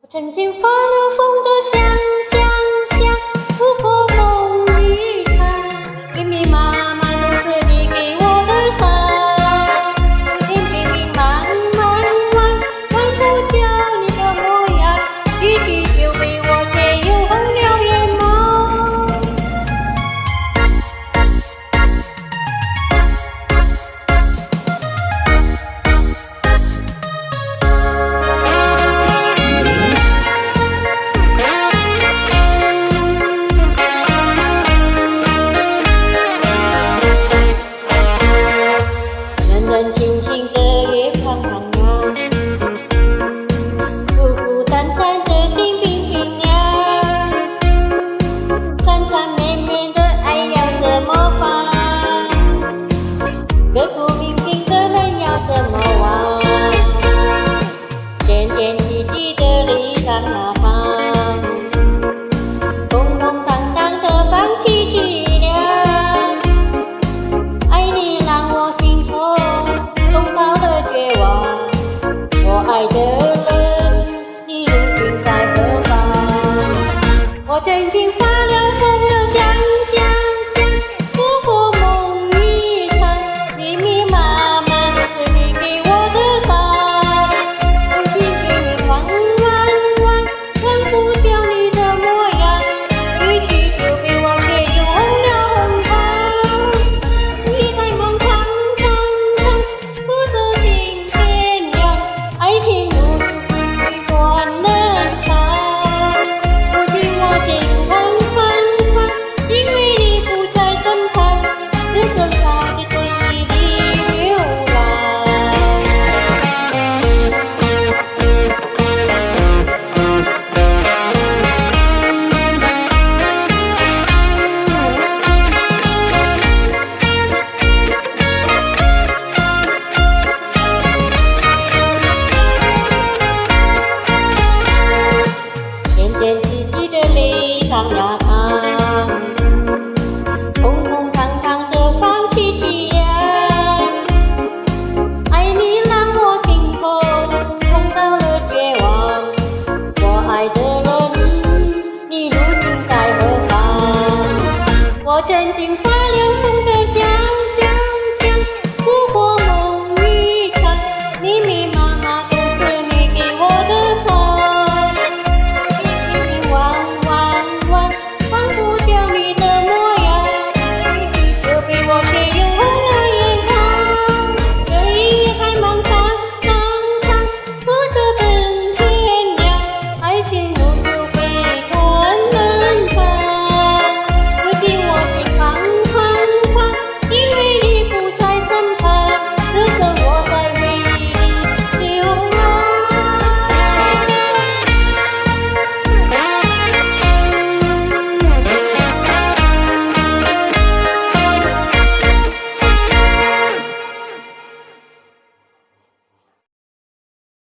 曾经发了疯的想想想，突破梦一场，密密麻麻都是你给我的伤，明明茫茫茫，看不见你的模样，一起就被我却又红了眼眸。人轻轻的月看看呀，孤孤单单的心冰冰呀，缠缠绵绵的爱要怎么放？刻骨铭心的人要怎么忘？点点滴滴的泪在哪方？空空荡荡的放弃凄凉，爱你让我心痛。我爱的人，你如今在何方？我曾经